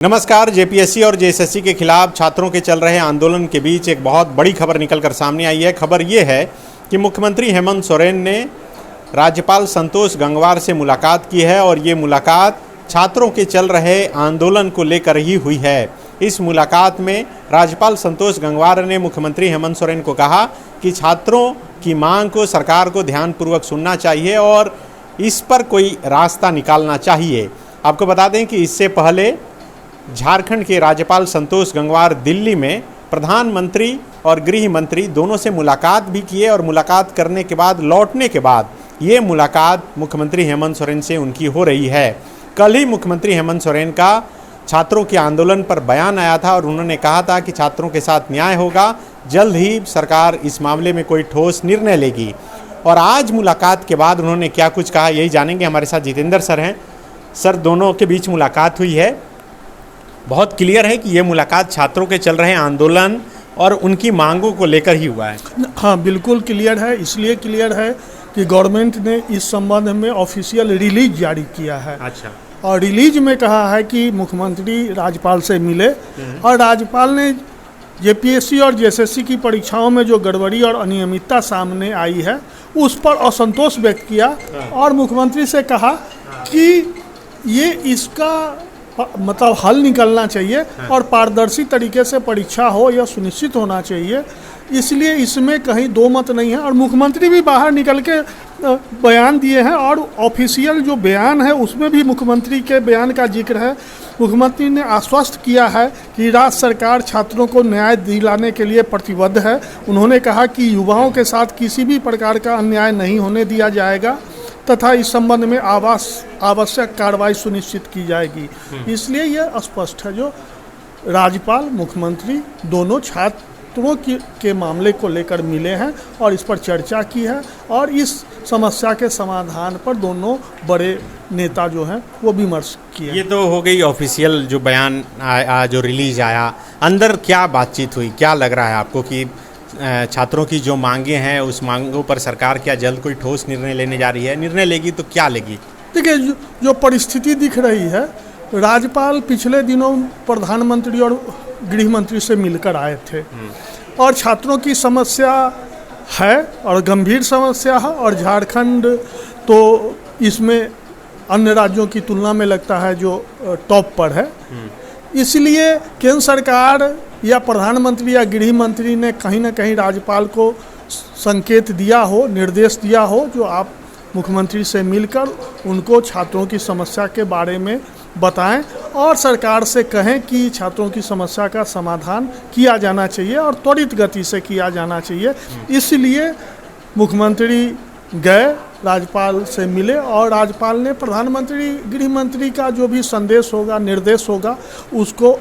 नमस्कार। जेपीएससी और जेएसएससी के खिलाफ छात्रों के चल रहे आंदोलन के बीच एक बहुत बड़ी खबर निकलकर सामने आई है। खबर ये है कि मुख्यमंत्री हेमंत सोरेन ने राज्यपाल संतोष गंगवार से मुलाकात की है और ये मुलाकात छात्रों के चल रहे आंदोलन को लेकर ही हुई है। इस मुलाकात में राज्यपाल संतोष गंगवार ने मुख्यमंत्री हेमंत सोरेन को कहा कि छात्रों की मांग को सरकार को ध्यानपूर्वक सुनना चाहिए और इस पर कोई रास्ता निकालना चाहिए। आपको बता दें कि इससे पहले झारखंड के राज्यपाल संतोष गंगवार दिल्ली में प्रधानमंत्री और गृह मंत्री दोनों से मुलाकात भी किए और मुलाकात करने के बाद लौटने के बाद ये मुलाकात मुख्यमंत्री हेमंत सोरेन से उनकी हो रही है। कल ही मुख्यमंत्री हेमंत सोरेन का छात्रों के आंदोलन पर बयान आया था और उन्होंने कहा था कि छात्रों के साथ न्याय होगा, जल्द ही सरकार इस मामले में कोई ठोस निर्णय लेगी। और आज मुलाकात के बाद उन्होंने क्या कुछ कहा यही जानेंगे। हमारे साथ जितेंद्र सर हैं। सर, दोनों के बीच मुलाकात हुई है, बहुत क्लियर है कि ये मुलाकात छात्रों के चल रहे आंदोलन और उनकी मांगों को लेकर ही हुआ है। हाँ, बिल्कुल क्लियर है। इसलिए क्लियर है कि गवर्नमेंट ने इस संबंध में ऑफिशियल रिलीज जारी किया है। अच्छा। और रिलीज में कहा है कि मुख्यमंत्री राज्यपाल से मिले और राज्यपाल ने जेपीएससी और जेएसएससी की परीक्षाओं में जो गड़बड़ी और अनियमितता सामने आई है उस पर असंतोष व्यक्त किया और मुख्यमंत्री से कहा कि ये इसका मतलब हल निकलना चाहिए और पारदर्शी तरीके से परीक्षा हो यह सुनिश्चित होना चाहिए। इसलिए इसमें कहीं दो मत नहीं है और मुख्यमंत्री भी बाहर निकल के बयान दिए हैं और ऑफिशियल जो बयान है उसमें भी मुख्यमंत्री के बयान का जिक्र है। मुख्यमंत्री ने आश्वस्त किया है कि राज्य सरकार छात्रों को न्याय दिलाने के लिए प्रतिबद्ध है। उन्होंने कहा कि युवाओं के साथ किसी भी प्रकार का अन्याय नहीं होने दिया जाएगा तथा इस संबंध में आवश्यक कार्रवाई सुनिश्चित की जाएगी। इसलिए यह स्पष्ट है, जो राज्यपाल मुख्यमंत्री दोनों छात्रों के मामले को लेकर मिले हैं और इस पर चर्चा की है और इस समस्या के समाधान पर दोनों बड़े नेता जो हैं वो विमर्श किए। ये तो हो गई ऑफिशियल जो बयान जो रिलीज आया। अंदर क्या बातचीत हुई, क्या लग रहा है आपको कि छात्रों की जो मांगे हैं उस मांगों पर सरकार क्या जल्द कोई ठोस निर्णय लेने जा रही है? निर्णय लेगी तो क्या लेगी? देखिए, जो परिस्थिति दिख रही है, राज्यपाल पिछले दिनों प्रधानमंत्री और गृह मंत्री से मिलकर आए थे और छात्रों की समस्या है और गंभीर समस्या है और झारखंड तो इसमें अन्य राज्यों की तुलना में लगता है जो टॉप पर है। इसलिए केंद्र सरकार या प्रधानमंत्री या गृह मंत्री ने कहीं ना कहीं राज्यपाल को संकेत दिया हो, निर्देश दिया हो, जो आप मुख्यमंत्री से मिलकर उनको छात्रों की समस्या के बारे में बताएं और सरकार से कहें कि छात्रों की समस्या का समाधान किया जाना चाहिए और त्वरित गति से किया जाना चाहिए। इसलिए मुख्यमंत्री गए, राज्यपाल से मिले और राज्यपाल ने प्रधानमंत्री गृह मंत्री का जो भी संदेश होगा, निर्देश होगा, उसको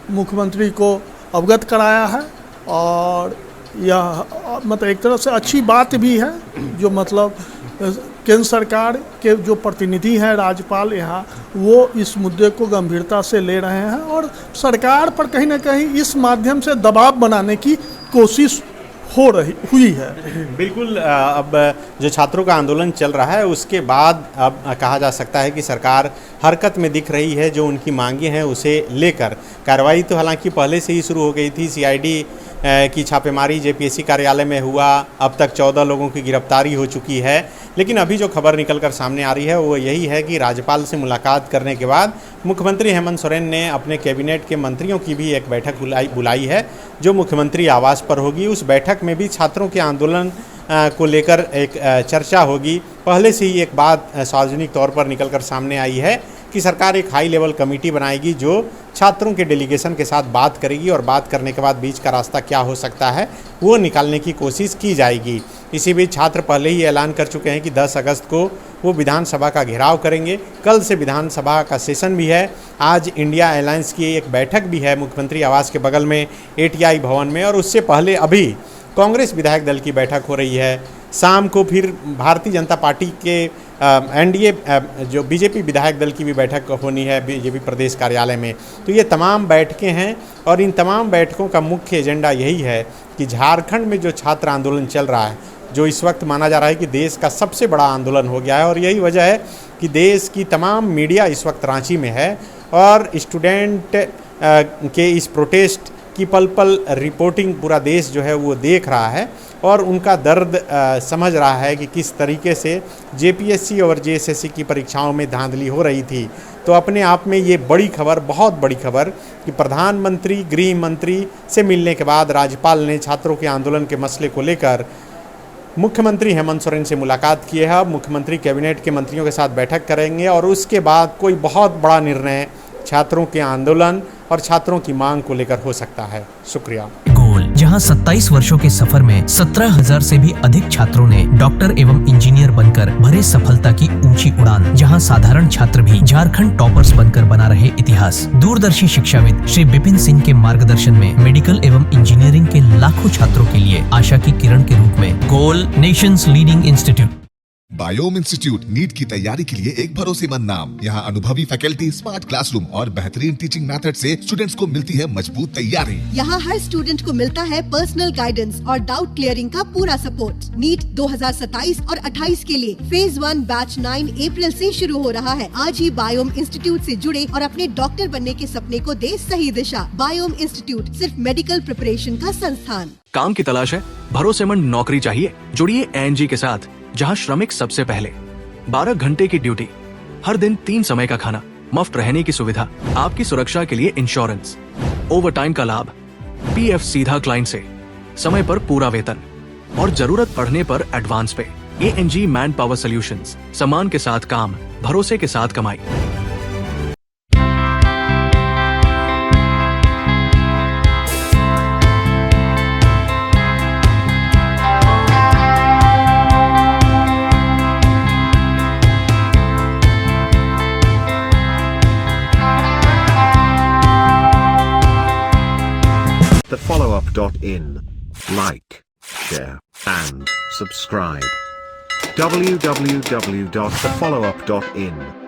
मुख्यमंत्री को अवगत कराया है। और यह मतलब एक तरह से अच्छी बात भी है, जो मतलब केंद्र सरकार के जो प्रतिनिधि हैं राज्यपाल यहाँ, वो इस मुद्दे को गंभीरता से ले रहे हैं और सरकार पर कहीं ना कहीं इस माध्यम से दबाव बनाने की कोशिश हुई है। बिल्कुल। अब जो छात्रों का आंदोलन चल रहा है उसके बाद अब कहा जा सकता है कि सरकार हरकत में दिख रही है। जो उनकी मांगे हैं उसे लेकर कार्रवाई तो हालांकि पहले से ही शुरू हो गई थी। सीआईडी की छापेमारी जेपीएससी कार्यालय में हुआ, अब तक 14 लोगों की गिरफ्तारी हो चुकी है। लेकिन अभी जो खबर निकलकर सामने आ रही है वो यही है कि राज्यपाल से मुलाकात करने के बाद मुख्यमंत्री हेमंत सोरेन ने अपने कैबिनेट के मंत्रियों की भी एक बैठक बुलाई है जो मुख्यमंत्री आवास पर होगी। उस बैठक में भी छात्रों के आंदोलन को लेकर एक चर्चा होगी। पहले से ही एक बात सार्वजनिक तौर पर निकलकर सामने आई है कि सरकार एक हाई लेवल कमेटी बनाएगी जो छात्रों के डेलीगेशन के साथ बात करेगी और बात करने के बाद बीच का रास्ता क्या हो सकता है वो निकालने की कोशिश की जाएगी। इसी बीच छात्र पहले ही ऐलान कर चुके हैं कि 10 अगस्त को वो विधानसभा का घेराव करेंगे। कल से विधानसभा का सेशन भी है। आज इंडिया अलायंस की एक बैठक भी है मुख्यमंत्री आवास के बगल में एटीआई भवन में और उससे पहले अभी कांग्रेस विधायक दल की बैठक हो रही है। शाम को फिर भारतीय जनता पार्टी के एनडीए जो बीजेपी विधायक दल की भी बैठक होनी है बीजेपी प्रदेश कार्यालय में। तो ये तमाम बैठकें हैं और इन तमाम बैठकों का मुख्य एजेंडा यही है कि झारखंड में जो छात्र आंदोलन चल रहा है, जो इस वक्त माना जा रहा है कि देश का सबसे बड़ा आंदोलन हो गया है और यही वजह है कि देश की तमाम मीडिया इस वक्त रांची में है और स्टूडेंट के इस प्रोटेस्ट की पल पल रिपोर्टिंग पूरा देश जो है वो देख रहा है और उनका दर्द समझ रहा है कि किस तरीके से जेपीएससी और जेएसएससी की परीक्षाओं में धांधली हो रही थी। तो अपने आप में ये बड़ी खबर, बहुत बड़ी खबर कि प्रधानमंत्री गृह मंत्री से मिलने के बाद राज्यपाल ने छात्रों के आंदोलन के मसले को लेकर मुख्यमंत्री हेमंत सोरेन से मुलाकात की है। अब मुख्यमंत्री कैबिनेट के मंत्रियों के साथ बैठक करेंगे और उसके बाद कोई बहुत बड़ा निर्णय छात्रों के आंदोलन और छात्रों की मांग को लेकर हो सकता है। शुक्रिया। गोल, जहां 27 वर्षों के सफर में 17,000 से भी अधिक छात्रों ने डॉक्टर एवं इंजीनियर बनकर भरे सफलता की ऊंची उड़ान, जहां साधारण छात्र भी झारखंड टॉपर्स बनकर बना रहे इतिहास। दूरदर्शी शिक्षाविद श्री विपिन सिंह के मार्गदर्शन में मेडिकल एवं इंजीनियरिंग के लाखों छात्रों के लिए आशा की किरण के रूप में गोल, nation's leading institute. Biome institute NEET की तैयारी के लिए एक भरोसेमंद नाम। यहाँ अनुभवी फैकल्टी, स्मार्ट क्लासरूम और बेहतरीन टीचिंग मेथड से स्टूडेंट्स को मिलती है मजबूत तैयारी। यहाँ हर स्टूडेंट को मिलता है पर्सनल गाइडेंस और डाउट क्लियरिंग का पूरा सपोर्ट। नीट 2027 और 28 के लिए फेज 1 बैच 9 अप्रैल से शुरू हो रहा है। आज ही बायोम इंस्टीट्यूट से जुड़े और अपने डॉक्टर बनने के सपने को दे सही दिशा। बायोम इंस्टीट्यूट सिर्फ मेडिकल प्रिपरेशन का संस्थान। काम की तलाश है, भरोसेमंद नौकरी चाहिए? जुड़िए एएनजी के साथ, जहां श्रमिक सबसे पहले। 12 घंटे की ड्यूटी, हर दिन 3 समय का खाना, मुफ्त रहने की सुविधा, आपकी सुरक्षा के लिए इंश्योरेंस, ओवरटाइम का लाभ, पीएफ सीधा क्लाइंट से, समय पर पूरा वेतन और जरूरत पड़ने पर एडवांस पे। एएनजी मैन पावर सॉल्यूशंस, सम्मान के साथ काम, भरोसे के साथ कमाई। thefollowup.in. Like, share, and subscribe. www.thefollowup.in